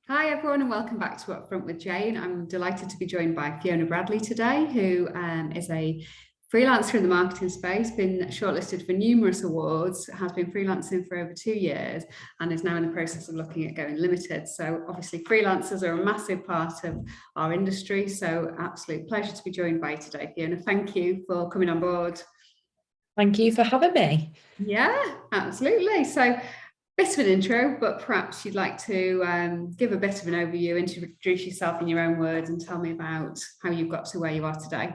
Hi everyone and welcome back to Upfront with Jane. I'm delighted to be joined by Fiona Bradley today, who is a freelancer in the marketing space, been shortlisted for numerous awards, has been freelancing for over 2 years and is now in the process of looking at going limited. So obviously freelancers are a massive part of our industry. So absolute pleasure to be joined by you today, Fiona. Thank you for coming on board. Thank you for having me. Yeah, absolutely. So bit of an intro, but perhaps you'd like to give a bit of an overview, introduce yourself in your own words, and tell me about how you've got to where you are today.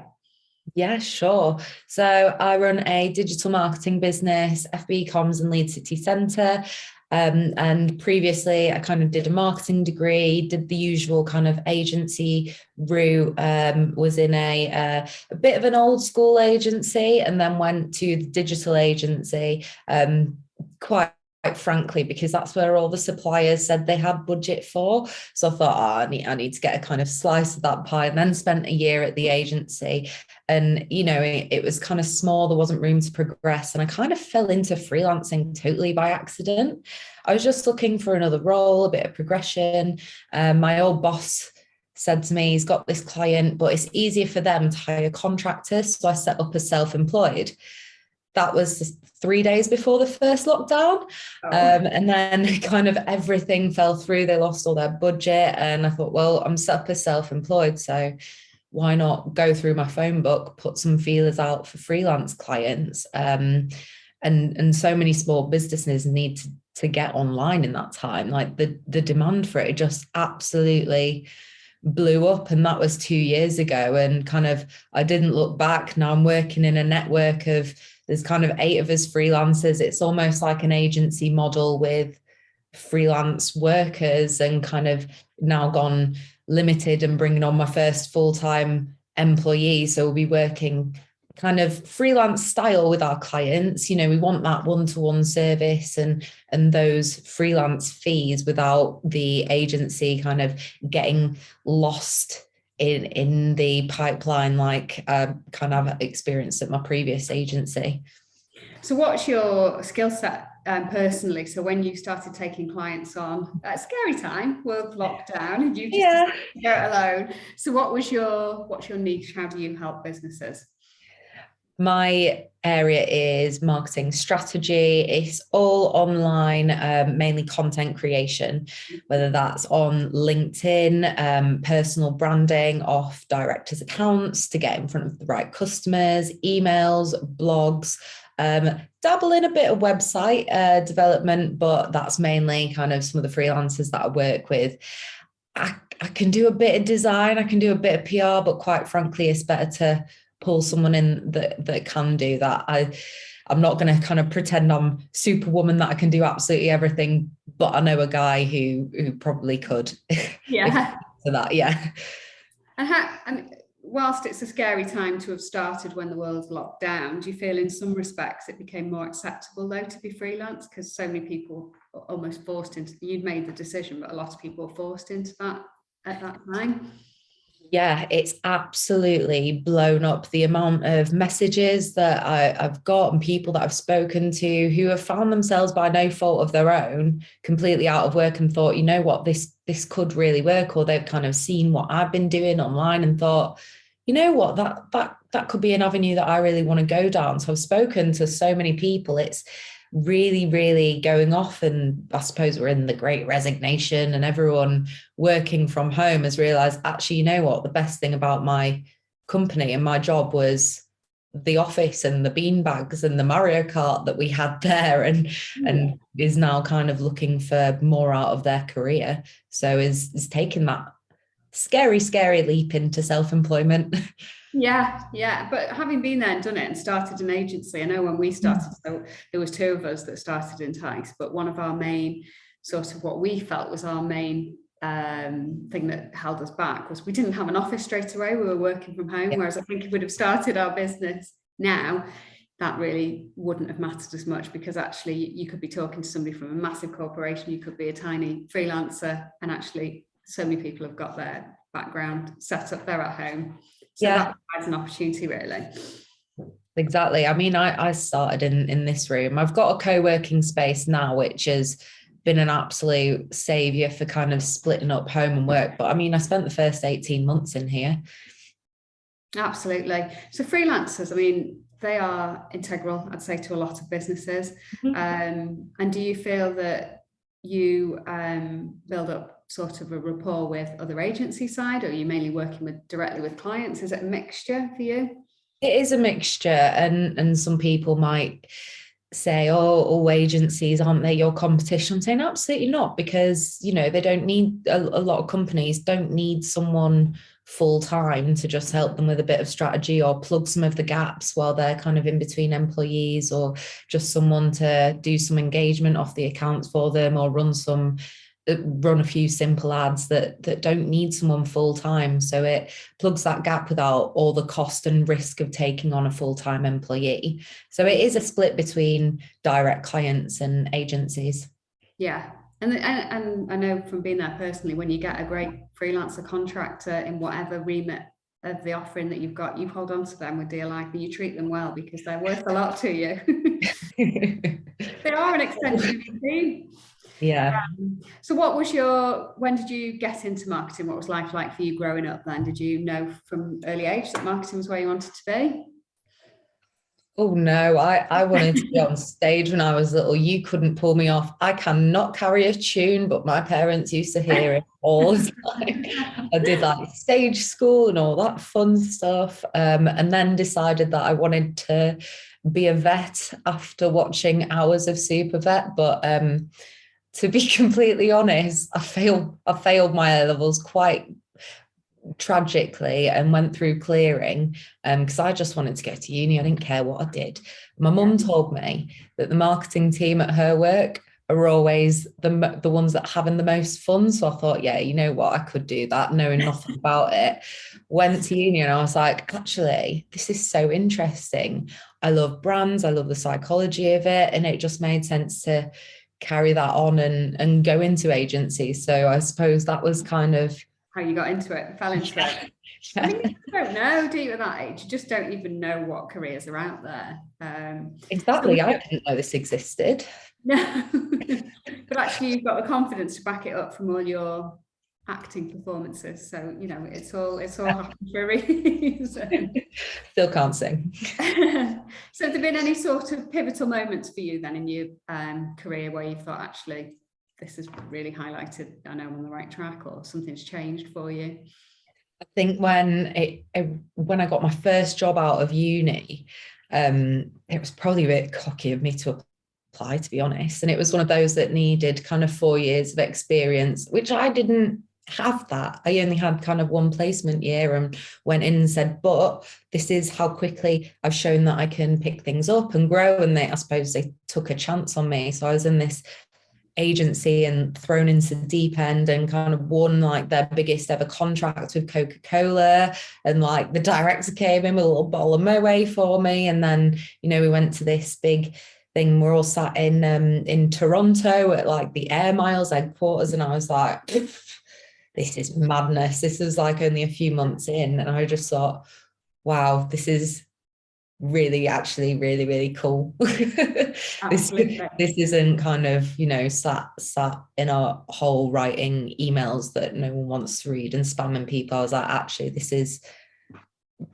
Yeah, sure. So I run a digital marketing business, FB Comms and Leeds City Centre. And previously, I kind of did a marketing degree, did the usual kind of agency route, was in a bit of an old school agency, and then went to the digital agency, quite frankly, because that's where all the suppliers said they had budget for. So I thought, I need to get a kind of slice of that pie, and then spent a year at the agency. And, it was kind of small. There wasn't room to progress. And I kind of fell into freelancing totally by accident. I was just looking for another role, a bit of progression. My old boss said to me, he's got this client, but it's easier for them to hire contractors. So I set up as self-employed. That was 3 days before the first lockdown. Oh. And then kind of everything fell through. They lost all their budget. And I thought, well, I'm set up as self-employed. So why not go through my phone book, put some feelers out for freelance clients? And so many small businesses need to get online in that time. Like the demand for it just absolutely blew up, and that was 2 years ago. And kind of I didn't look back. Now I'm working in a network of, there's kind of 8 of us freelancers. It's almost like an agency model with freelance workers, and kind of now gone limited and bringing on my first full-time employee. So we'll be working kind of freelance style with our clients. We want that one-to-one service and those freelance fees without the agency kind of getting lost in the pipeline, like kind of experienced at my previous agency. So what's your skill set personally? So when you started taking clients on, at a scary time, world lockdown, and you just decided to go it alone. So what's your niche? How do you help businesses? My area is marketing strategy. It's all online, mainly content creation, whether that's on LinkedIn, personal branding off directors' accounts to get in front of the right customers, emails, blogs, dabble in a bit of website development, but that's mainly kind of some of the freelancers that I work with. I can do a bit of design, I can do a bit of PR, but quite frankly, it's better to pull someone in that can do that. I'm not going to kind of pretend I'm superwoman that I can do absolutely everything, but I know a guy who probably could. Yeah. For that, yeah. And whilst it's a scary time to have started when the world's locked down, do you feel in some respects it became more acceptable though to be freelance, because so many people are almost forced into, you'd made the decision, but a lot of people were forced into that at that time? Yeah, it's absolutely blown up the amount of messages that I've got and people that I've spoken to who have found themselves by no fault of their own completely out of work and thought, you know what, this could really work. Or they've kind of seen what I've been doing online and thought, you know what, that could be an avenue that I really want to go down. So I've spoken to so many people. It's really, really going off. And I suppose we're in the great resignation, and everyone working from home has realized, actually, you know what, the best thing about my company and my job was the office and the bean bags and the Mario Kart that we had there, and is now kind of looking for more out of their career. So is taking that scary leap into self-employment. Yeah. But having been there and done it and started an agency, I know when we started, so there was 2 of us that started Entyce, but one of our main sort of what we felt was our main thing that held us back was we didn't have an office straight away. We were working from home, whereas I think if we would have started our business now, that really wouldn't have mattered as much, because actually you could be talking to somebody from a massive corporation, you could be a tiny freelancer, and actually so many people have got their background set up, they're at home. So that provides an opportunity, really. Exactly. I mean, I started in this room. I've got a co-working space now, which is been an absolute savior for kind of splitting up home and work. But I mean, I spent the first 18 months in here. Absolutely. So freelancers, I mean, they are integral, I'd say, to a lot of businesses. And do you feel that you build up sort of a rapport with other agency side, or are you mainly working directly with clients? Is it a mixture for you? It is a mixture, and some people might say, oh, all agencies, aren't they your competition? I'm saying absolutely not, because they don't need a lot of companies don't need someone full time to just help them with a bit of strategy or plug some of the gaps while they're kind of in between employees, or just someone to do some engagement off the accounts for them, or run a few simple ads that don't need someone full time. So it plugs that gap without all the cost and risk of taking on a full-time employee. So it is a split between direct clients and agencies. Yeah. And I know from being there personally, when you get a great freelancer contractor in whatever remit of the offering that you've got, you hold on to them with dear life and you treat them well, because they're worth a lot to you. They are an extension of your team. Yeah. So when did you get into marketing? What was life like for you growing up then? Did you know from early age that marketing was where you wanted to be? Oh no, I wanted to be on stage when I was little. You couldn't pull me off. I cannot carry a tune, but my parents used to hear it all the time. I did like stage school and all that fun stuff. And then decided that I wanted to be a vet after watching hours of Super Vet. But to be completely honest, I failed my A levels quite tragically and went through clearing because I just wanted to go to uni. I didn't care what I did. My mum told me that the marketing team at her work are always the ones that are having the most fun. So I thought, yeah, you know what, I could do that, knowing nothing about it. Went to uni and I was like, actually, this is so interesting. I love brands. I love the psychology of it. And it just made sense to carry that on and go into agencies. So I suppose that was kind of how you got into it, fell into it. I mean, you don't know, do you, at that age? You just don't even know what careers are out there. Exactly. I didn't know this existed. No, but actually you've got the confidence to back it up from all your acting performances. So, it's all happened for a reason. Still can't sing. So have there been any sort of pivotal moments for you then in your career where you thought, actually, this has really highlighted, I know I'm on the right track, or something's changed for you? I think when I got my first job out of uni, it was probably a bit cocky of me to apply, to be honest. And it was one of those that needed kind of 4 years of experience, which I didn't have that. I only had kind of one placement year and went in and said, but this is how quickly I've shown that I can pick things up and grow. And I suppose they took a chance on me. So I was in this agency and thrown into the deep end and kind of won like their biggest ever contract with Coca-Cola, and like the director came in with a little bottle of Moët for me, and then we went to this big thing. We're all sat in Toronto at like the Air Miles headquarters, and I was like, this is madness. This was like only a few months in, and I just thought, wow, this is actually really cool. this isn't kind of sat in a hole writing emails that no one wants to read and spamming people. I was like, actually, this is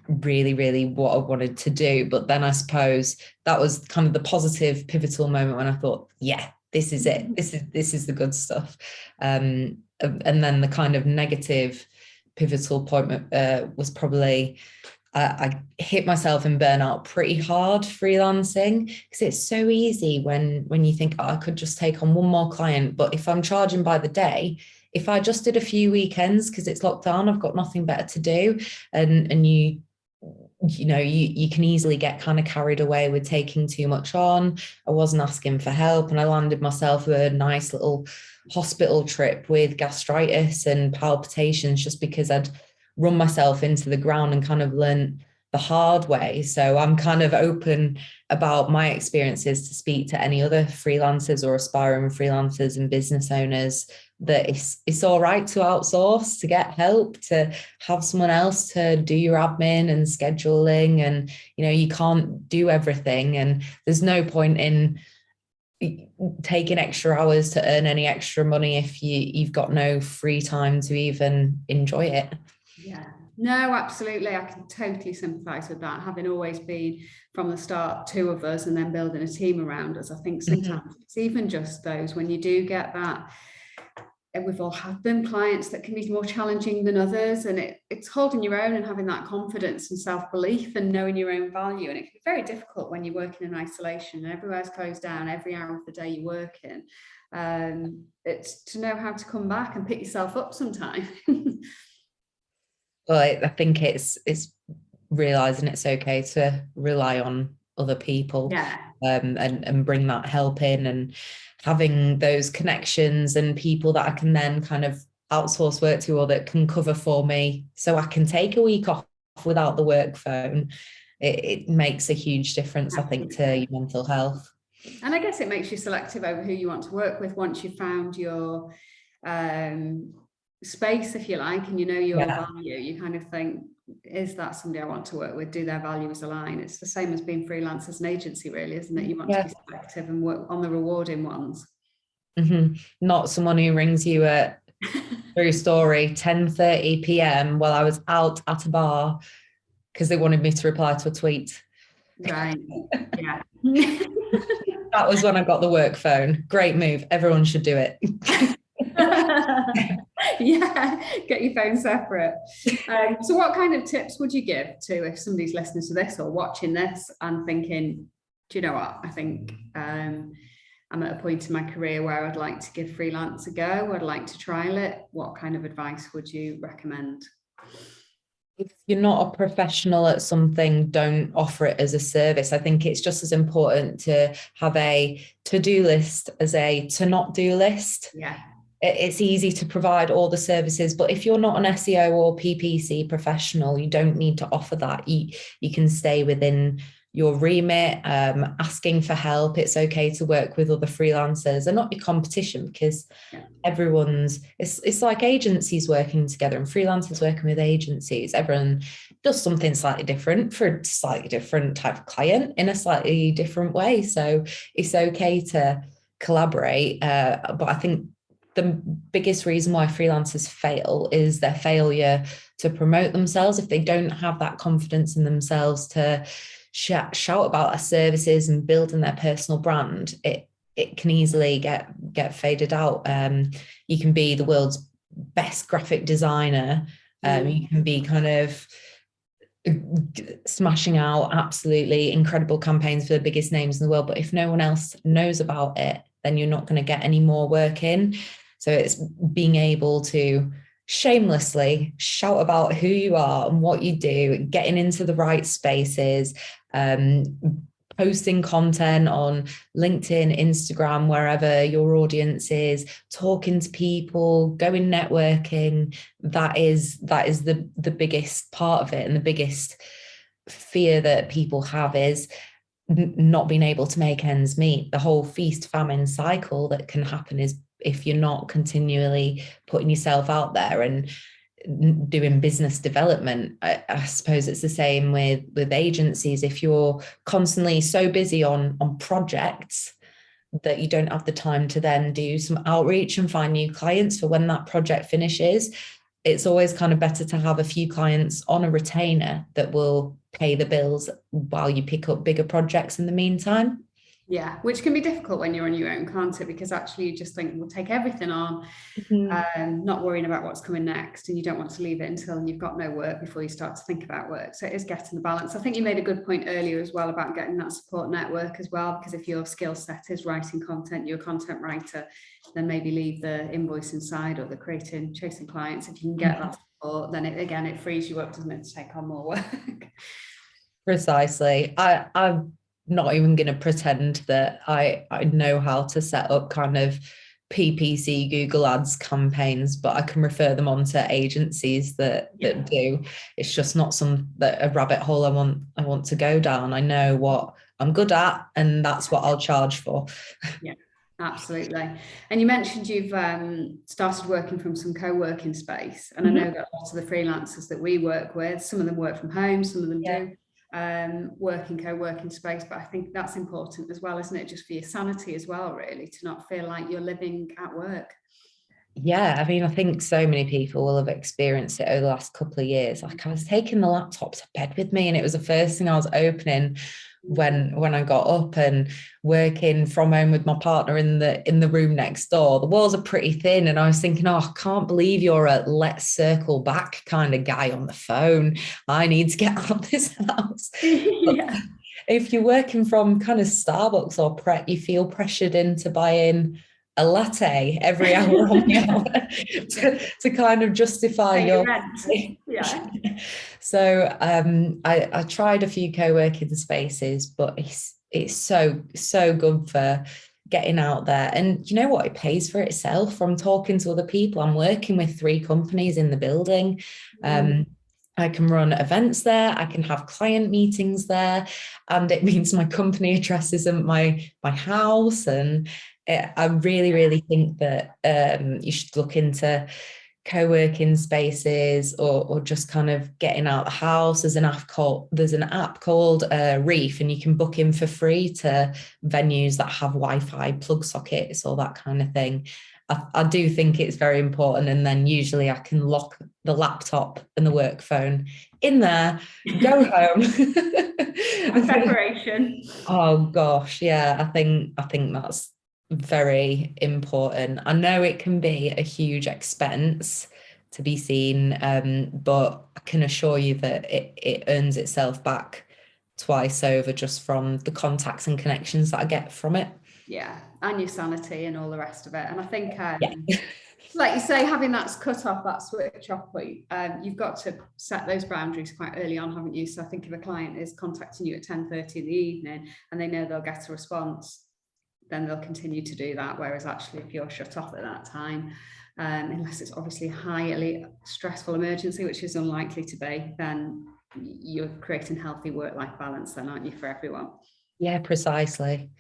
really what I wanted to do. But then I suppose that was kind of the positive pivotal moment when I thought, yeah, this is it. This is the good stuff. And then the kind of negative pivotal point was probably I hit myself in burnout pretty hard freelancing, because it's so easy when you think, oh, I could just take on one more client. But if I'm charging by the day, if I just did a few weekends because it's lockdown, I've got nothing better to do, and you can easily get kind of carried away with taking too much on. I wasn't asking for help, and I landed myself a nice little hospital trip with gastritis and palpitations just because I'd run myself into the ground and kind of learn the hard way. So I'm kind of open about my experiences to speak to any other freelancers or aspiring freelancers and business owners that it's all right to outsource, to get help, to have someone else to do your admin and scheduling. And, you can't do everything. And there's no point in taking extra hours to earn any extra money if you've got no free time to even enjoy it. Yeah, no, absolutely. I can totally sympathise with that. Having always been from the start two of us and then building a team around us, I think sometimes it's even just those when you do get that. And we've all had them, clients that can be more challenging than others, and it's holding your own and having that confidence and self-belief and knowing your own value. And it can be very difficult when you're working in isolation and everywhere's closed down every hour of the day you work in. It's to know how to come back and pick yourself up sometime. Well, I think it's realizing it's okay to rely on other people, Yeah. And bring that help in, and having those connections and people that I can then kind of outsource work to, or that can cover for me so I can take a week off without the work phone. It makes a huge difference, I think, to your mental health. And I guess it makes you selective over who you want to work with once you've found your space, if you like, and you know your value. You kind of think, is that somebody I want to work with? Do their values align? It's the same as being freelance as an agency, really, isn't it? You want to be selective and work on the rewarding ones. Not someone who rings you at, true story, 10:30 p.m. while I was out at a bar because they wanted me to reply to a tweet. Right. Yeah. That was when I got the work phone. Great move. Everyone should do it. Yeah, get your phone separate. So what kind of tips would you give to if somebody's listening to this or watching this and thinking, do you know what, I think I'm at a point in my career where I'd like to give freelance a go, I'd like to trial it. What kind of advice would you recommend? If you're not a professional at something, don't offer it as a service. I think it's just as important to have a to-do list as a to-not-do list. Yeah. It's easy to provide all the services, but if you're not an SEO or PPC professional, you don't need to offer that. You can stay within your remit, asking for help. It's okay to work with other freelancers. They're not your competition, because it's like agencies working together and freelancers working with agencies. Everyone does something slightly different for a slightly different type of client in a slightly different way. So it's okay to collaborate. But I think the biggest reason why freelancers fail is their failure to promote themselves. If they don't have that confidence in themselves to shout about their services and building their personal brand, it can easily get faded out. You can be the world's best graphic designer. You can be kind of smashing out absolutely incredible campaigns for the biggest names in the world, but if no one else knows about it, then you're not going to get any more work in. So it's being able to shamelessly shout about who you are and what you do, getting into the right spaces, posting content on LinkedIn, Instagram, wherever your audience is, talking to people, going networking. That is the biggest part of it. And the biggest fear that people have is not being able to make ends meet. The whole feast famine cycle that can happen is if you're not continually putting yourself out there and doing business development. I suppose it's the same with agencies. If you're constantly so busy on projects that you don't have the time to then do some outreach and find new clients for when that project finishes, it's always kind of better to have a few clients on a retainer that will pay the bills while you pick up bigger projects in the meantime. Yeah, which can be difficult when you're on your own, can't it? Because actually you just think, we'll take everything on, not worrying about what's coming next, and you don't want to leave it until you've got no work before you start to think about work. So it is getting the balance. I think you made a good point earlier as well about getting that support network as well, because if your skill set is writing content, you're a content writer, then maybe leave the invoicing side or the creating, chasing clients. If you can get that support, then it frees you up, doesn't it, to take on more work. Precisely. I'm not even going to pretend that I know how to set up kind of PPC Google Ads campaigns, but I can refer them on to agencies that do. It's just not a rabbit hole I want to go down. I know what I'm good at, and that's what I'll charge for. Yeah, absolutely. And you mentioned you've started working from some co-working space, and I know that lots of the freelancers that we work with, some of them work from home, some of them do. co-working space, but I think that's important as well, isn't it? Just for your sanity as well, really, to not feel like you're living at work. Yeah, I mean, I think so many people will have experienced it over the last couple of years. Like, I was taking the laptop to bed with me, and it was the first thing I was opening when I got up, and working from home with my partner in the room next door. The walls are pretty thin, and I was thinking, oh, I can't believe you're a let's circle back kind of guy on the phone. I need to get out of this house. Yeah. If you're working from kind of Starbucks or Pret, you feel pressured into buying a latte every hour on the hour to kind of justify your rent. Yeah. So I tried a few co-working spaces, but it's so good for getting out there. And you know what? It pays for itself. From talking to other people, I'm working with 3 companies in the building. I can run events there, I can have client meetings there, and it means my company address isn't my house. And I really think that you should look into co-working spaces, or just kind of getting out the house. There's an app called Reef, and you can book in for free to venues that have Wi-Fi plug sockets, or that kind of thing. I do think it's very important. And then usually I can lock the laptop and the work phone in there, go home. Separation. Oh gosh, yeah, I think that's very important. I know it can be a huge expense to be seen, but I can assure you that it earns itself back twice over, just from the contacts and connections that I get from it. Yeah, and your sanity and all the rest of it. And I think, like you say, having that cut off, that switch off point, you've got to set those boundaries quite early on, haven't you? So I think if a client is contacting you at 10:30 in the evening and they know they'll get a response, then they'll continue to do that. Whereas actually, if you're shut off at that time, unless it's obviously a highly stressful emergency, which is unlikely to be, then you're creating healthy work-life balance then, aren't you, for everyone? Yeah, precisely.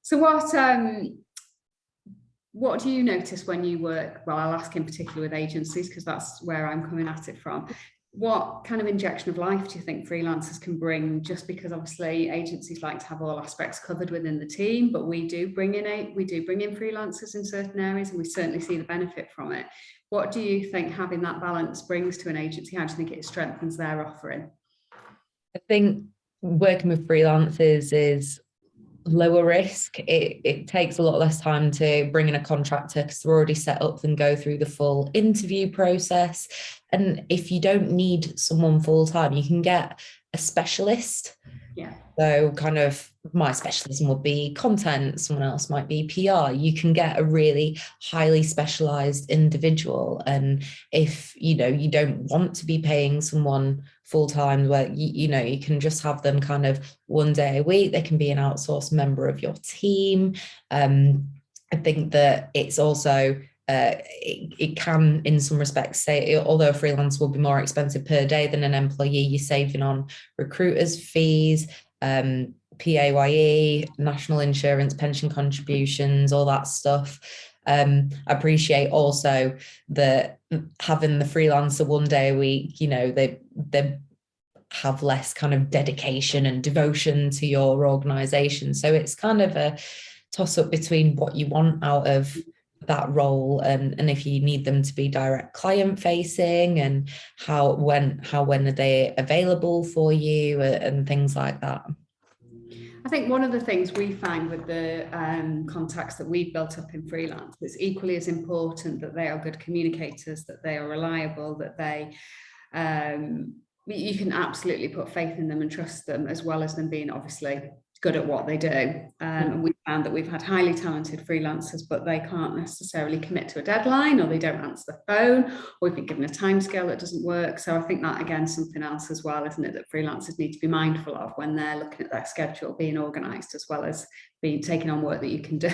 So what do you notice when you work? Well, I'll ask in particular with agencies, because that's where I'm coming at it from. What kind of injection of life do you think freelancers can bring? Just because obviously agencies like to have all aspects covered within the team, but we do bring in freelancers in certain areas, and we certainly see the benefit from it. What do you think having that balance brings to an agency? How do you think it strengthens their offering? I think working with freelancers is lower risk. It takes a lot less time to bring in a contractor, because they're already set up and go through the full interview process. And if you don't need someone full time, you can get a specialist. Yeah. So kind of my specialism would be content, someone else might be PR. You can get a really highly specialized individual. And if you don't want to be paying someone full time, where you can just have them kind of one day a week, they can be an outsourced member of your team. I think that it's also it can, in some respects, say, although a freelancer will be more expensive per day than an employee, you're saving on recruiters' fees, PAYE, national insurance, pension contributions, all that stuff. I appreciate also that having the freelancer one day a week, they have less kind of dedication and devotion to your organization. So it's kind of a toss up between what you want out of that role, and if you need them to be direct client facing, and when are they available for you, and things like that. I think one of the things we find with the contacts that we've built up in freelance, it's equally as important that they are good communicators, that they are reliable, that they you can absolutely put faith in them and trust them, as well as them being obviously good at what they do. And we found that we've had highly talented freelancers, but they can't necessarily commit to a deadline, or they don't answer the phone, or we've been given a timescale that doesn't work. So I think that, again, something else as well, isn't it, that freelancers need to be mindful of when they're looking at their schedule, being organised, as well as taking on work that you can do.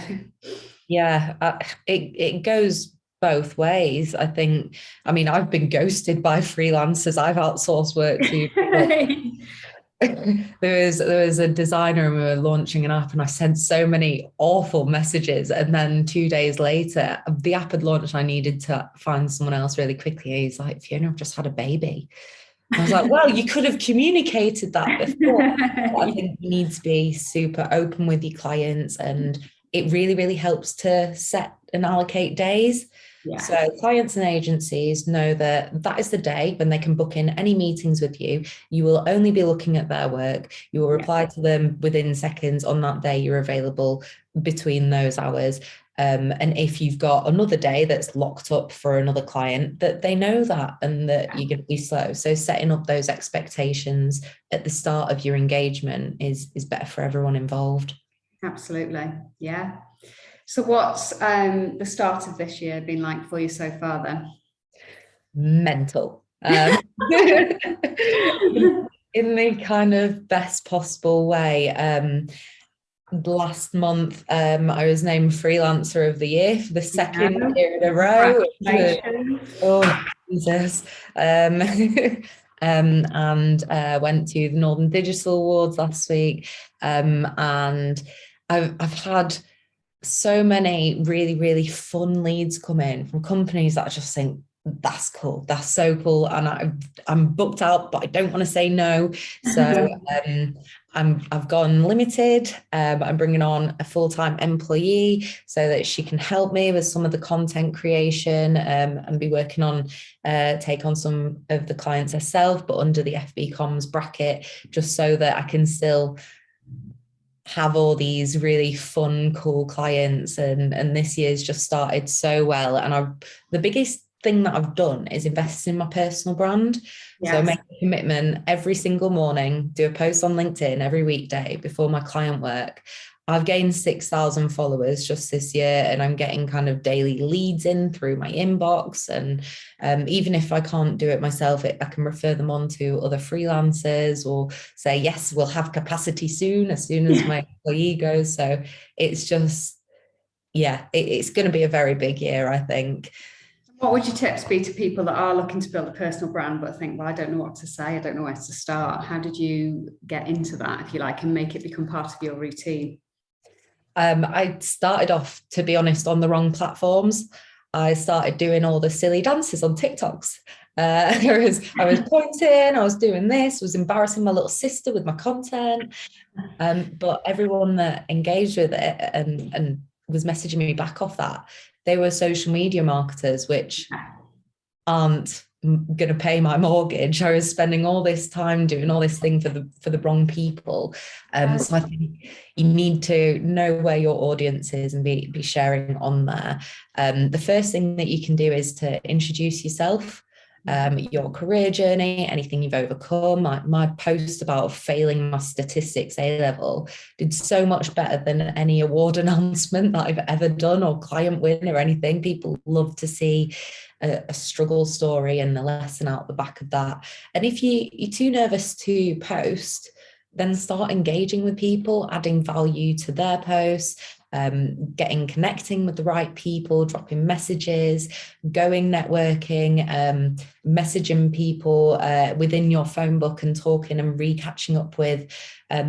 Yeah, it goes both ways. I think, I've been ghosted by freelancers I've outsourced work to. There was a designer, and we were launching an app, and I sent so many awful messages, and then 2 days later the app had launched and I needed to find someone else really quickly. He's like, Fiona, I've just had a baby. I was like, well, you could have communicated that before. I think you need to be super open with your clients, and it really, really helps to set and allocate days. Yeah. So clients and agencies know that that is the day when they can book in any meetings with you. You will only be looking at their work. You will reply to them within seconds on that day you're available between those hours. And if you've got another day that's locked up for another client, that they know that and that you're going to be slow. So setting up those expectations at the start of your engagement is better for everyone involved. Absolutely. Yeah. So what's the start of this year been like for you so far then? Mental. In the kind of best possible way. Last month, I was named Freelancer of the Year for the second year in a row. Oh, Jesus. And went to the Northern Digital Awards last week. And I've had so many really, really fun leads come in from companies that I just think, that's cool, that's so cool, and I'm booked out, but I don't want to say no. So I've gone limited. I'm bringing on a full-time employee so that she can help me with some of the content creation, and be working on take on some of the clients herself, but under the FB Comms bracket, just so that I can still have all these really fun, cool clients. And this year's just started so well. And the biggest thing that I've done is invest in my personal brand. Yes. So make a commitment every single morning, do a post on LinkedIn every weekday before my client work. I've gained 6,000 followers just this year, and I'm getting kind of daily leads in through my inbox. And even if I can't do it myself, I can refer them on to other freelancers or say, yes, we'll have capacity soon, as soon as my employee goes. So it's just, it's going to be a very big year, I think. What would your tips be to people that are looking to build a personal brand but think, well, I don't know what to say, I don't know where to start? How did you get into that, if you like, and make it become part of your routine? I started off, to be honest, on the wrong platforms. I started doing all the silly dances on TikToks. I was pointing, I was doing this, was embarrassing my little sister with my content. But everyone that engaged with it and was messaging me back off that, they were social media marketers, which aren't going to pay my mortgage. I was spending all this time doing all this thing for the wrong people. So I think you need to know where your audience is and be sharing on there. The first thing that you can do is to introduce yourself, your career journey, anything you've overcome. My post about failing my statistics A-level did so much better than any award announcement that I've ever done or client win or anything. People love to see a struggle story and the lesson out the back of that. And if you're too nervous to post, then start engaging with people, adding value to their posts, connecting with the right people, dropping messages, going networking, messaging people within your phone book and talking and catching up with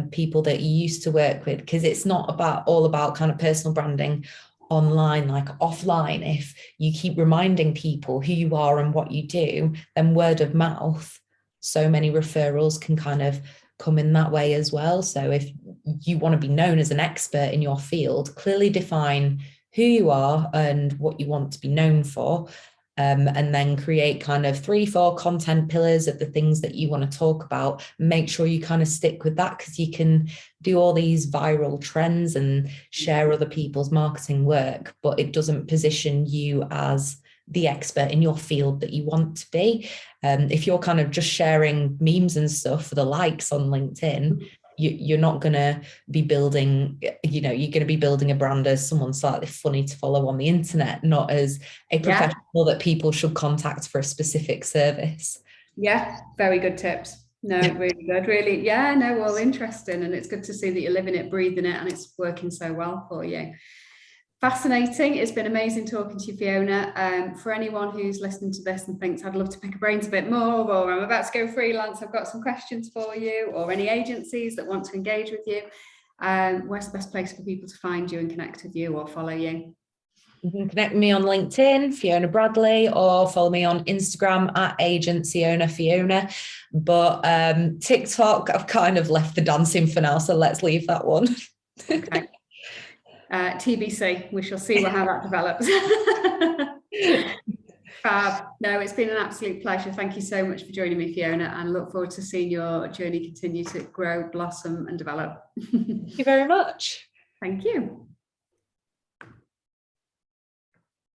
people that you used to work with, because it's not all about kind of personal branding online, like offline. If you keep reminding people who you are and what you do, then word of mouth, so many referrals can kind of come in that way as well. So if you want to be known as an expert in your field, clearly define who you are and what you want to be known for, and then create kind of 3-4 content pillars of the things that you want to talk about. Make sure you kind of stick with that, because you can do all these viral trends and share other people's marketing work, but it doesn't position you as the expert in your field that you want to be. If you're kind of just sharing memes and stuff for the likes on LinkedIn, you're not going to be building, you're going to be building a brand as someone slightly funny to follow on the internet, not as a professional that people should contact for a specific service. Yeah, very good tips. No, really good, really. Yeah, no, well, interesting. And it's good to see that you're living it, breathing it, and it's working so well for you. Fascinating. It's been amazing talking to you, Fiona. For anyone who's listening to this and thinks, I'd love to pick a brains a bit more, or I'm about to go freelance, I've got some questions for you, or any agencies that want to engage with you, where's the best place for people to find you and connect with you or follow you? You can connect with me on LinkedIn, Fiona Bradley, or follow me on Instagram at Agency Owner Fiona. But TikTok, I've kind of left the dancing for now, so let's leave that one. Okay. TBC, we shall see how that develops. Fab. No, it's been an absolute pleasure. Thank you so much for joining me, Fiona, and look forward to seeing your journey continue to grow, blossom, and develop. Thank you very much. Thank you.